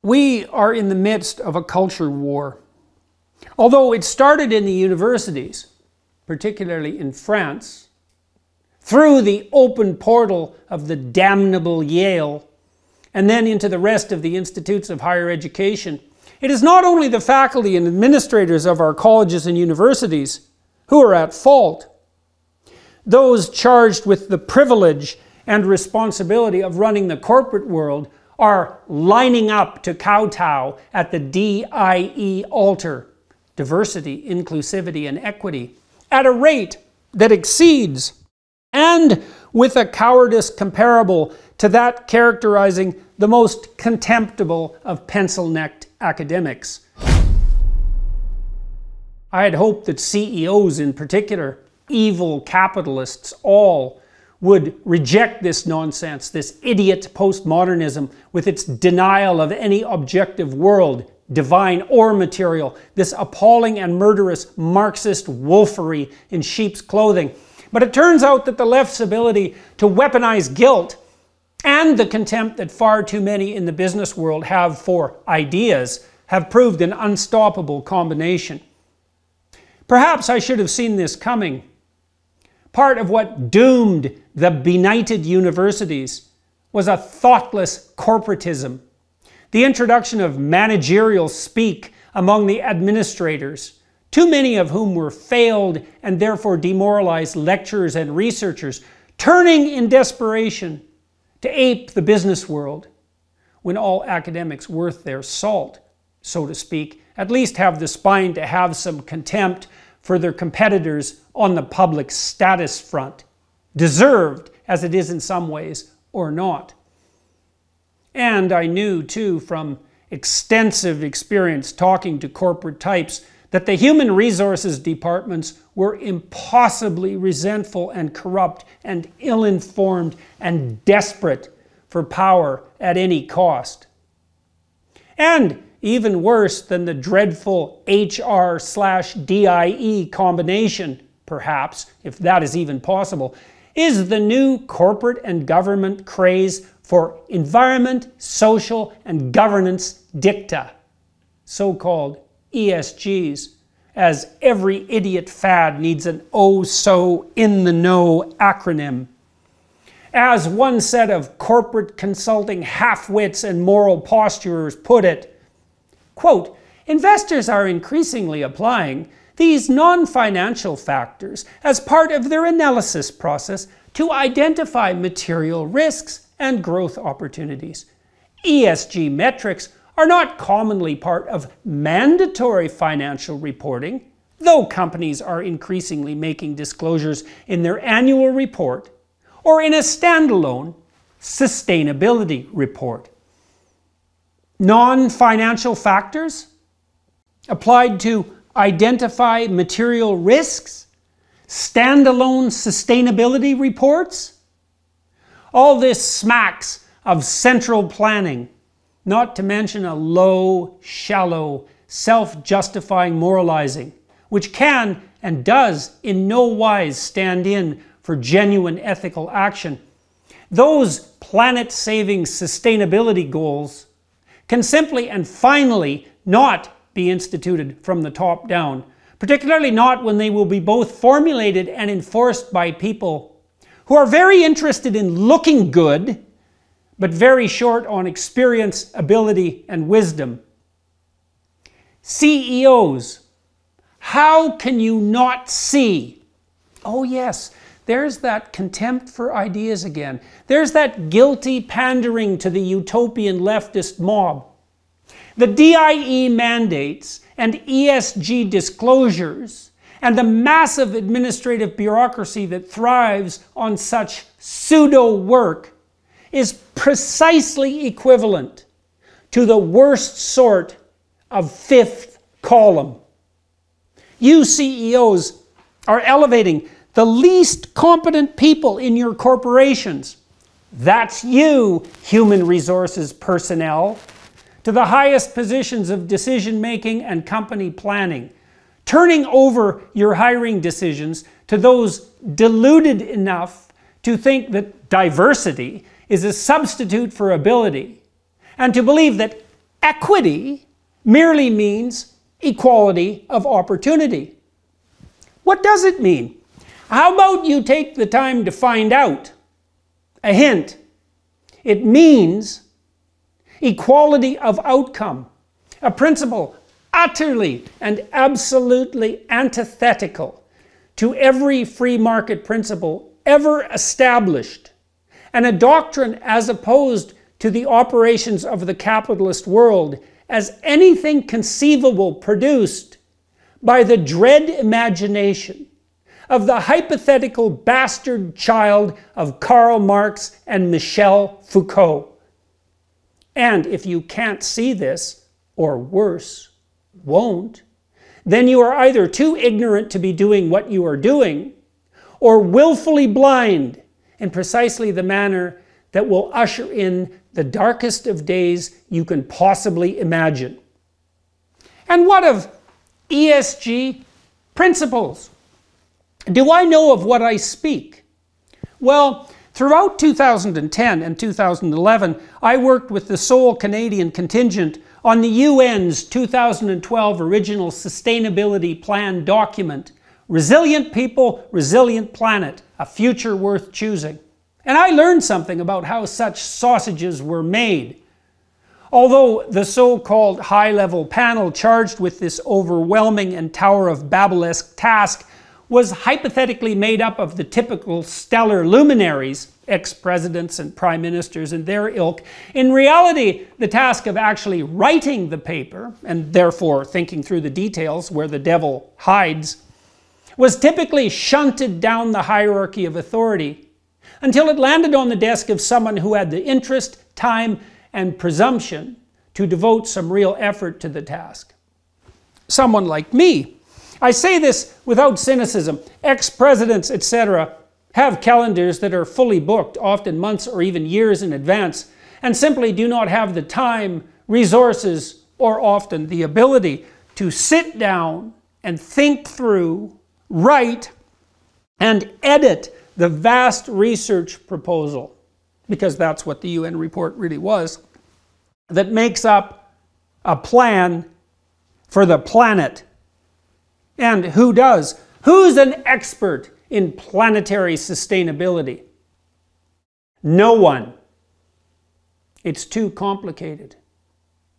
We are in the midst of a culture war. Although it started in the universities, particularly in France, through the open portal of the damnable Yale, and then into the rest of the institutes of higher education, it is not only the faculty and administrators of our colleges and universities who are at fault. Those charged with the privilege and responsibility of running the corporate world are lining up to kowtow at the DIE altar, diversity, inclusivity, and equity, at a rate that exceeds, and with a cowardice comparable to that characterizing the most contemptible of pencil-necked academics. I had hoped that CEOs in particular, evil capitalists all, would reject this nonsense, this idiot postmodernism with its denial of any objective world, divine or material, this appalling and murderous Marxist wolfery in sheep's clothing. But it turns out that the left's ability to weaponize guilt and the contempt that far too many in the business world have for ideas have proved an unstoppable combination. Perhaps I should have seen this coming. Part of what doomed the benighted universities was a thoughtless corporatism. The introduction of managerial speak among the administrators, too many of whom were failed and therefore demoralized lecturers and researchers, turning in desperation to ape the business world, when all academics worth their salt, so to speak, at least have the spine to have some contempt for their competitors on the public status front, deserved as it is in some ways or not. And I knew too from extensive experience talking to corporate types that the human resources departments were impossibly resentful and corrupt and ill-informed and desperate for power at any cost. And even worse than the dreadful HR/DIE combination, perhaps, if that is even possible, is the new corporate and government craze for environment, social, and governance dicta, so-called ESGs, as every idiot fad needs an oh-so-in-the-know acronym. As one set of corporate consulting half-wits and moral posturers put it, quote, investors are increasingly applying these non-financial factors as part of their analysis process to identify material risks and growth opportunities. ESG metrics are not commonly part of mandatory financial reporting, though companies are increasingly making disclosures in their annual report or in a standalone sustainability report. Non-financial factors applied to identify material risks, standalone sustainability reports. All this smacks of central planning, not to mention a low, shallow, self-justifying moralizing, which can and does in no wise stand in for genuine ethical action. Those planet-saving sustainability goals can simply and finally not be instituted from the top down, particularly not when they will be both formulated and enforced by people who are very interested in looking good, but very short on experience, ability, and wisdom. CEOs, how can you not see? Oh yes, there's that contempt for ideas again. There's that guilty pandering to the utopian leftist mob. The DIE mandates and ESG disclosures and the massive administrative bureaucracy that thrives on such pseudo work is precisely equivalent to the worst sort of fifth column. You CEOs are elevating the least competent people in your corporations, that's you, human resources personnel, to the highest positions of decision making and company planning, turning over your hiring decisions to those deluded enough to think that diversity is a substitute for ability, and to believe that Equity merely means equality of opportunity. What does it mean? How about you take the time to find out? A hint. It means equality of outcome, a principle utterly and absolutely antithetical to every free market principle ever established, and a doctrine as opposed to the operations of the capitalist world as anything conceivable produced by the dread imagination of the hypothetical bastard child of Karl Marx and Michel Foucault. And if you can't see this, or worse, won't, then you are either too ignorant to be doing what you are doing, or willfully blind in precisely the manner that will usher in the darkest of days you can possibly imagine. And what of ESG principles? Do I know of what I speak? Well, throughout 2010 and 2011, I worked with the sole Canadian contingent on the UN's 2012 Original Sustainability Plan document, Resilient People, Resilient Planet, a Future Worth Choosing. And I learned something about how such sausages were made. Although the so-called high-level panel charged with this overwhelming and Tower of Babel-esque task was hypothetically made up of the typical stellar luminaries, ex-presidents and prime ministers and their ilk, in reality the task of actually writing the paper, and therefore thinking through the details where the devil hides, was typically shunted down the hierarchy of authority until it landed on the desk of someone who had the interest, time, and presumption to devote some real effort to the task. Someone like me. I say this without cynicism. Ex-presidents, etc., have calendars that are fully booked, often months or even years in advance, and simply do not have the time, resources, or often the ability to sit down and think through, write, and edit the vast research proposal, because that's what the UN report really was, that makes up a plan for the planet. And who does? Who's an expert in planetary sustainability? No one. It's too complicated.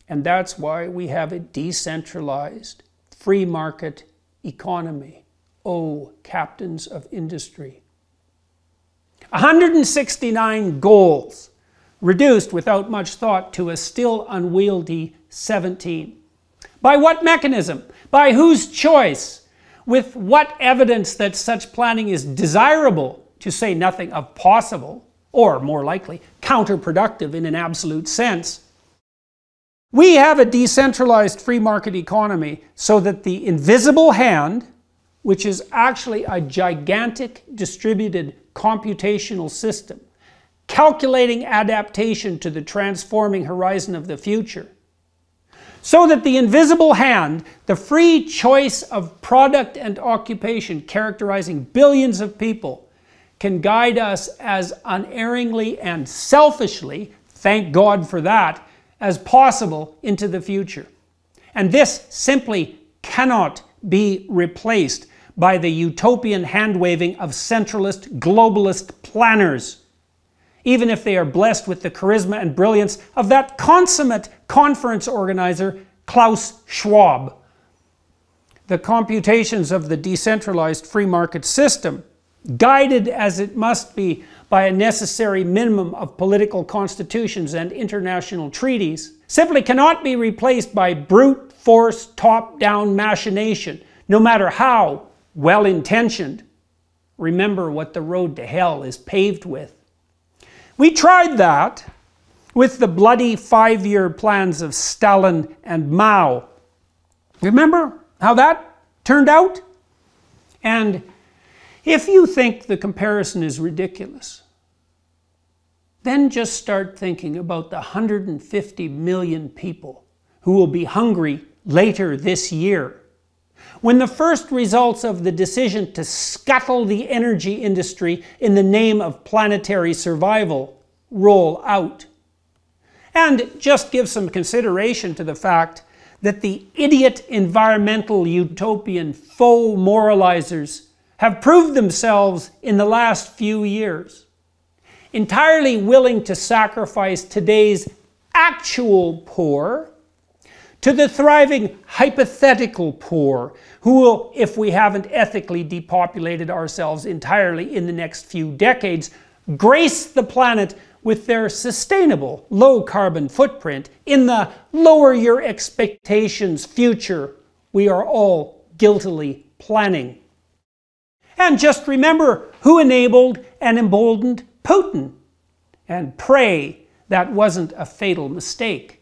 And that's why we have a decentralized, free market economy. Oh, captains of industry. 169 goals, reduced without much thought to a still unwieldy 17. By what mechanism? By whose choice? With what evidence that such planning is desirable, to say nothing of possible, or more likely, counterproductive in an absolute sense? We have a decentralized free market economy so that the invisible hand, which is actually a gigantic distributed computational system, calculating adaptation to the transforming horizon of the future, so that the invisible hand, the free choice of product and occupation characterizing billions of people, can guide us as unerringly and selfishly, thank God for that, as possible into the future. And this simply cannot be replaced by the utopian hand-waving of centralist, globalist planners, even if they are blessed with the charisma and brilliance of that consummate conference organizer, Klaus Schwab. The computations of the decentralized free market system, guided as it must be by a necessary minimum of political constitutions and international treaties, simply cannot be replaced by brute force top-down machination, no matter how well-intentioned. Remember what the road to hell is paved with. We tried that with the bloody 5-year plans of Stalin and Mao. Remember how that turned out? And if you think the comparison is ridiculous, then just start thinking about the 150 million people who will be hungry later this year, when the first results of the decision to scuttle the energy industry in the name of planetary survival roll out. And just give some consideration to the fact that the idiot environmental utopian faux moralizers have proved themselves in the last few years, entirely willing to sacrifice today's actual poor to the thriving hypothetical poor, who will, if we haven't ethically depopulated ourselves entirely in the next few decades, grace the planet with their sustainable low-carbon footprint in the lower your expectations future we are all guiltily planning. And just remember who enabled and emboldened Putin, and pray that wasn't a fatal mistake,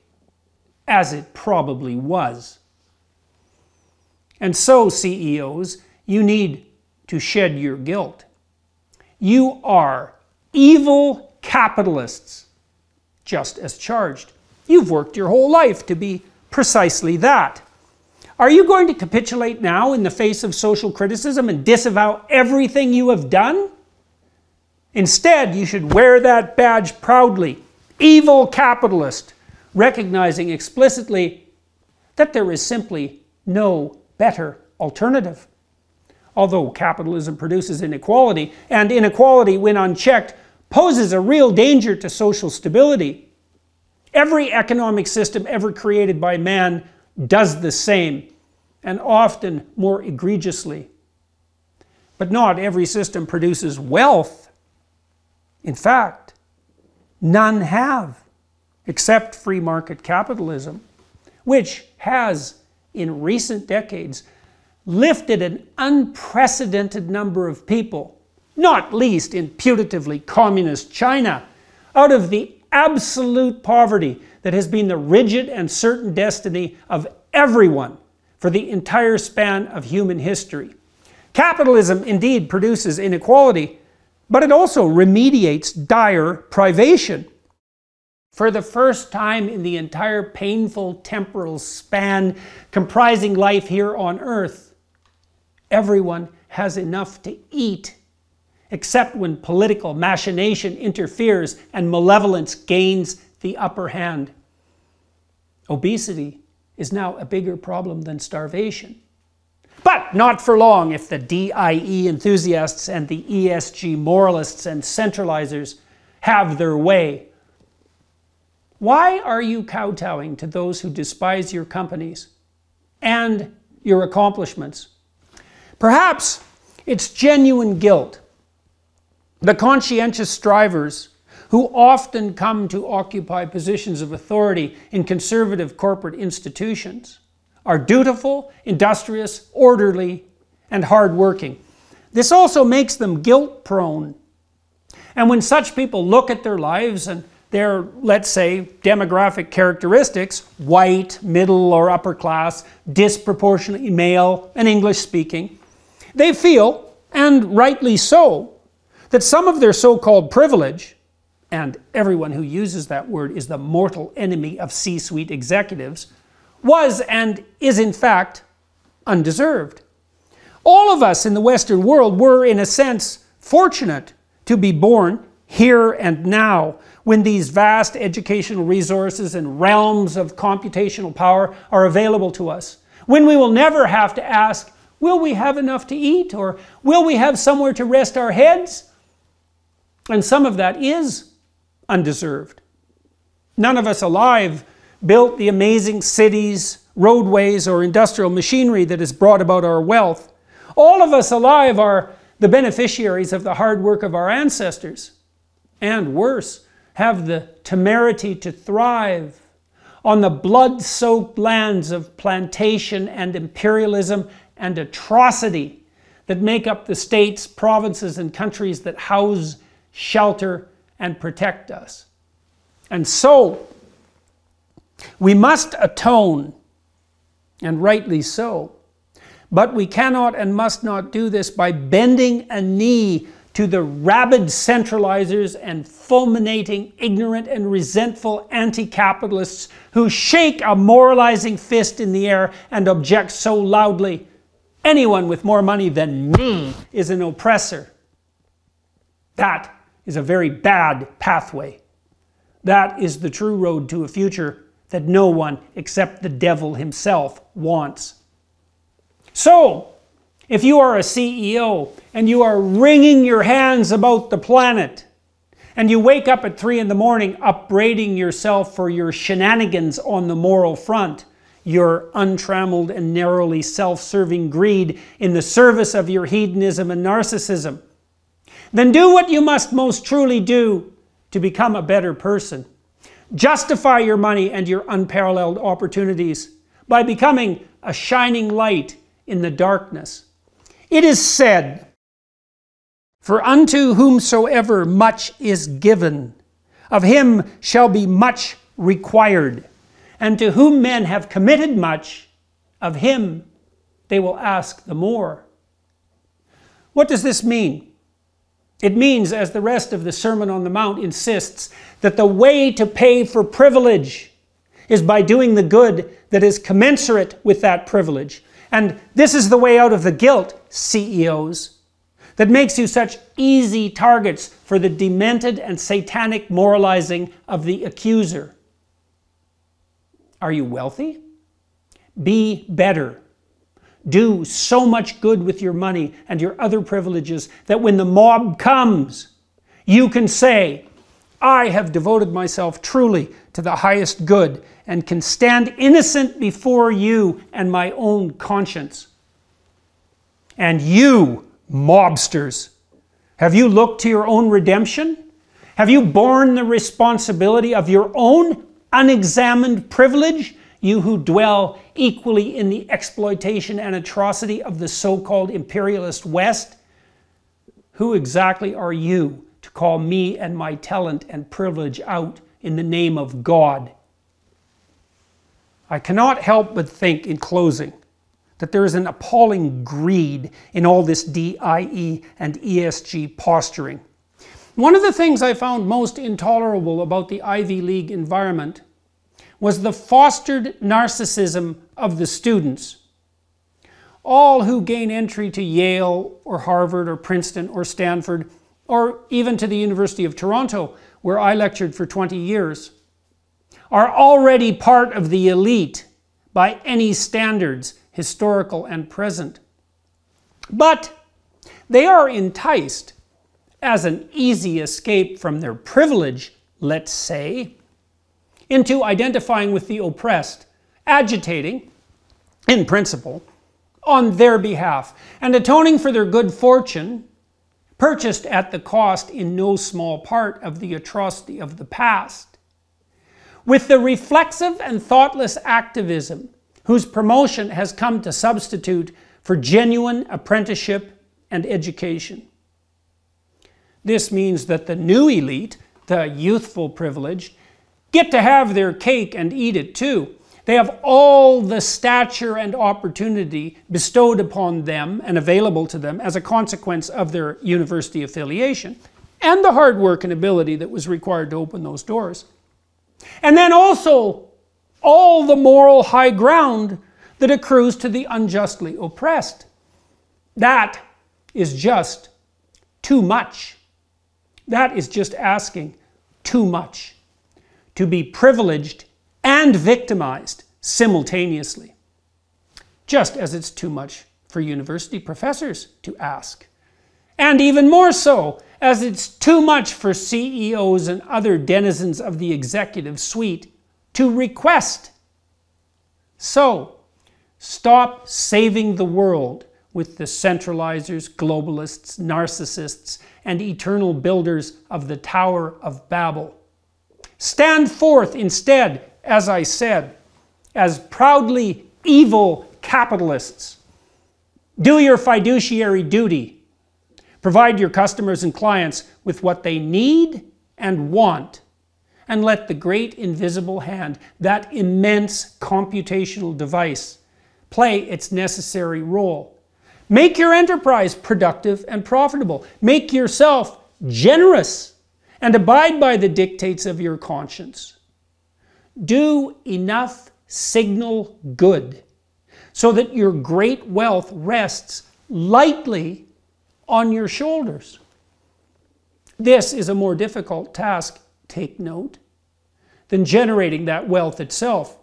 as it probably was. And so, CEOs, you need to shed your guilt. You are evil capitalists, just as charged. You've worked your whole life to be precisely that. Are you going to capitulate now in the face of social criticism and disavow everything you have done? Instead, you should wear that badge proudly. Evil capitalist, recognizing explicitly that there is simply no better alternative. Although capitalism produces inequality, and inequality, when unchecked, poses a real danger to social stability. Every economic system ever created by man does the same, and often more egregiously. But not every system produces wealth. In fact, none have, except free market capitalism, which has, in recent decades, lifted an unprecedented number of people, not least in putatively communist China, out of the absolute poverty that has been the rigid and certain destiny of everyone for the entire span of human history. Capitalism indeed produces inequality, but it also remediates dire privation. For the first time in the entire painful temporal span comprising life here on Earth, everyone has enough to eat, except when political machination interferes and malevolence gains the upper hand. Obesity is now a bigger problem than starvation. But not for long if the DIE enthusiasts and the ESG moralists and centralizers have their way. Why are you kowtowing to those who despise your companies and your accomplishments? Perhaps it's genuine guilt. The conscientious strivers who often come to occupy positions of authority in conservative corporate institutions are dutiful, industrious, orderly, and hard-working. This also makes them guilt-prone. And when such people look at their lives and their, let's say, demographic characteristics, white, middle or upper class, disproportionately male, and English-speaking, they feel, and rightly so, that some of their so-called privilege, and everyone who uses that word is the mortal enemy of C-suite executives, was and is in fact undeserved. All of us in the Western world were, in a sense, fortunate to be born here and now, when these vast educational resources and realms of computational power are available to us. When we will never have to ask, will we have enough to eat? Or will we have somewhere to rest our heads? And some of that is undeserved. None of us alive built the amazing cities, roadways, or industrial machinery that has brought about our wealth. All of us alive are the beneficiaries of the hard work of our ancestors. And worse, have the temerity to thrive on the blood-soaked lands of plantation and imperialism and atrocity that make up the states, provinces, and countries that house, shelter, and protect us. And so, we must atone, and rightly so, but we cannot and must not do this by bending a knee to the rabid centralizers and fulminating, ignorant, and resentful anti-capitalists who shake a moralizing fist in the air and object so loudly, anyone with more money than me is an oppressor. That is a very bad pathway. That is the true road to a future that no one except the devil himself wants. So, if you are a CEO and you are wringing your hands about the planet, and you wake up at 3 in the morning upbraiding yourself for your shenanigans on the moral front, your untrammeled and narrowly self-serving greed in the service of your hedonism and narcissism, then do what you must most truly do to become a better person. Justify your money and your unparalleled opportunities by becoming a shining light in the darkness. It is said, "For unto whomsoever much is given, of him shall be much required. And to whom men have committed much, of him they will ask the more." What does this mean? It means, as the rest of the Sermon on the Mount insists, that the way to pay for privilege is by doing the good that is commensurate with that privilege. And this is the way out of the guilt, CEOs, that makes you such easy targets for the demented and satanic moralizing of the accuser. Are you wealthy? Be better. Do so much good with your money and your other privileges that when the mob comes, you can say, "I have devoted myself truly to the highest good and can stand innocent before you and my own conscience." And you, mobsters, have you looked to your own redemption? Have you borne the responsibility of your own unexamined privilege? You who dwell equally in the exploitation and atrocity of the so-called imperialist West? Who exactly are you to call me and my talent and privilege out in the name of God? I cannot help but think, in closing, that there is an appalling greed in all this DIE and ESG posturing. One of the things I found most intolerable about the Ivy League environment was the fostered narcissism of the students. All who gain entry to Yale or Harvard or Princeton or Stanford or even to the University of Toronto, where I lectured for 20 years, are already part of the elite by any standards, historical and present. But they are enticed, as an easy escape from their privilege, let's say, into identifying with the oppressed, agitating, in principle, on their behalf, and atoning for their good fortune, purchased at the cost in no small part of the atrocity of the past, with the reflexive and thoughtless activism whose promotion has come to substitute for genuine apprenticeship and education. This means that the new elite, the youthful privileged, get to have their cake and eat it too. They have all the stature and opportunity bestowed upon them and available to them as a consequence of their university affiliation, and the hard work and ability that was required to open those doors. And then also all the moral high ground that accrues to the unjustly oppressed. That is just too much. That is just asking too much. To be privileged and victimized simultaneously. Just as it's too much for university professors to ask. And even more so, as it's too much for CEOs and other denizens of the executive suite to request. So, stop saving the world with the centralizers, globalists, narcissists, and eternal builders of the Tower of Babel. Stand forth instead, as I said, as proudly evil capitalists. Do your fiduciary duty. Provide your customers and clients with what they need and want. And let the great invisible hand, that immense computational device, play its necessary role. Make your enterprise productive and profitable. Make yourself generous and abide by the dictates of your conscience. Do enough signal good so that your great wealth rests lightly on your shoulders. This is a more difficult task, take note, than generating that wealth itself.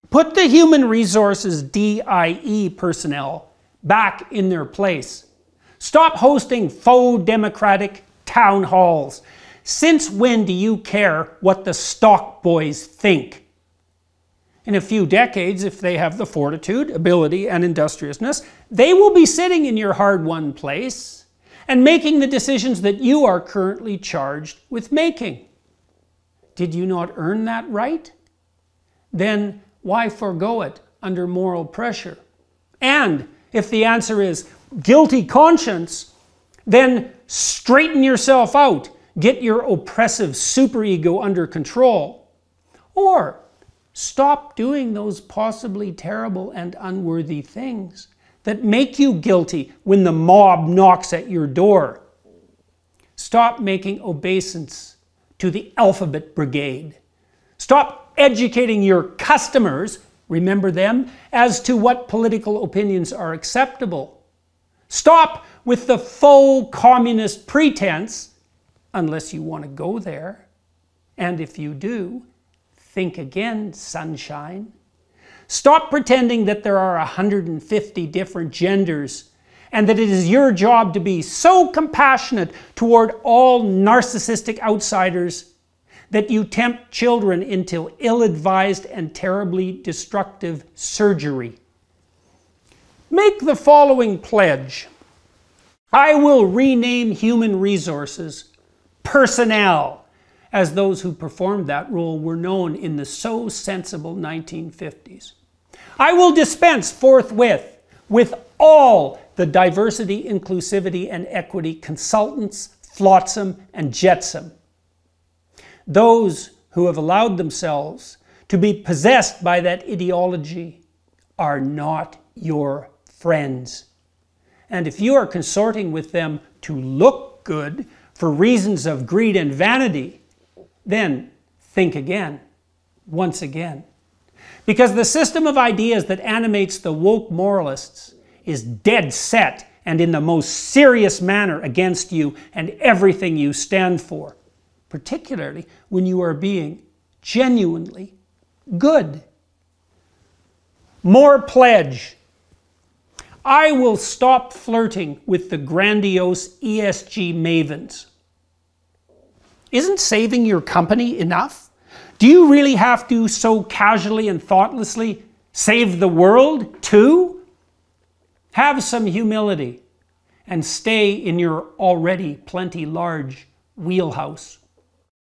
Put the human resources DIE personnel back in their place. Stop hosting faux democratic town halls. Since when do you care what the stock boys think? In a few decades, if they have the fortitude, ability, and industriousness, they will be sitting in your hard-won place and making the decisions that you are currently charged with making. Did you not earn that right? Then why forego it under moral pressure? And if the answer is guilty conscience, then straighten yourself out. Get your oppressive superego under control. Or stop doing those possibly terrible and unworthy things that make you guilty when the mob knocks at your door. Stop making obeisance to the alphabet brigade. Stop educating your customers, remember them, as to what political opinions are acceptable. Stop with the faux communist pretense, unless you want to go there. And if you do, think again, sunshine. Stop pretending that there are 150 different genders and that it is your job to be so compassionate toward all narcissistic outsiders that you tempt children into ill-advised and terribly destructive surgery. Make the following pledge. I will rename human resources personnel, as those who performed that role were known in the so sensible 1950s. I will dispense forthwith with all the diversity, inclusivity, and equity consultants, flotsam, and jetsam. Those who have allowed themselves to be possessed by that ideology are not your friends. And if you are consorting with them to look good for reasons of greed and vanity, then think again, once again. Because the system of ideas that animates the woke moralists is dead set and in the most serious manner against you and everything you stand for, particularly when you are being genuinely good. More pledge. I will stop flirting with the grandiose ESG mavens. Isn't saving your company enough? Do you really have to so casually and thoughtlessly save the world too? Have some humility and stay in your already plenty large wheelhouse.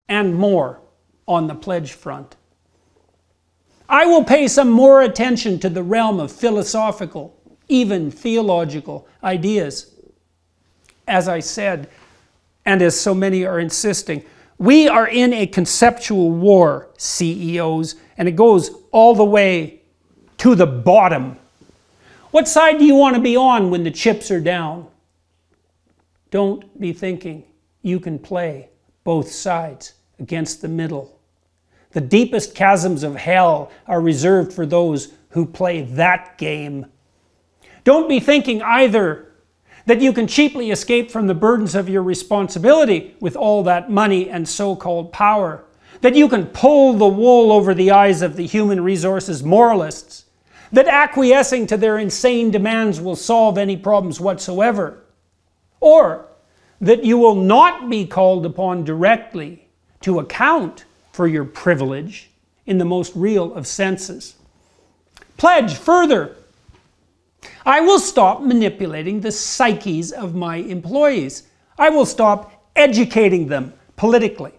And more on the pledge front. I will pay some more attention to the realm of philosophical, even theological ideas. As I said, and as so many are insisting, we are in a conceptual war, CEOs, and it goes all the way to the bottom. What side do you want to be on when the chips are down? Don't be thinking you can play both sides against the middle. The deepest chasms of hell are reserved for those who play that game. Don't be thinking either that you can cheaply escape from the burdens of your responsibility with all that money and so-called power. That you can pull the wool over the eyes of the human resources moralists. That acquiescing to their insane demands will solve any problems whatsoever. Or that you will not be called upon directly to account for your privilege in the most real of senses. Pledge further. I will stop manipulating the psyches of my employees. I will stop educating them politically.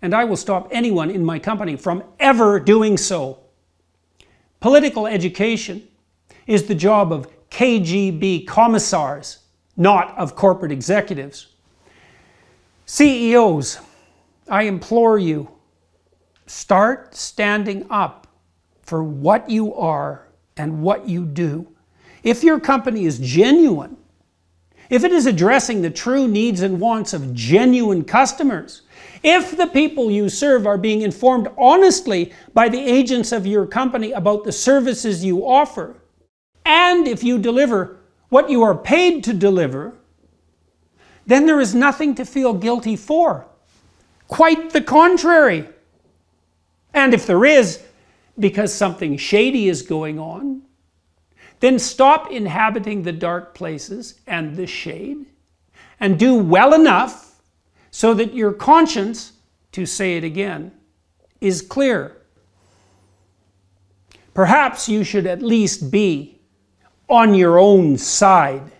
And I will stop anyone in my company from ever doing so. Political education is the job of KGB commissars, not of corporate executives. CEOs, I implore you, start standing up for what you are and what you do. If your company is genuine, if it is addressing the true needs and wants of genuine customers, if the people you serve are being informed honestly by the agents of your company about the services you offer, and if you deliver what you are paid to deliver, then there is nothing to feel guilty for. Quite the contrary. And if there is, because something shady is going on, then stop inhabiting the dark places and the shade, and do well enough so that your conscience, to say it again, is clear. Perhaps you should at least be on your own side.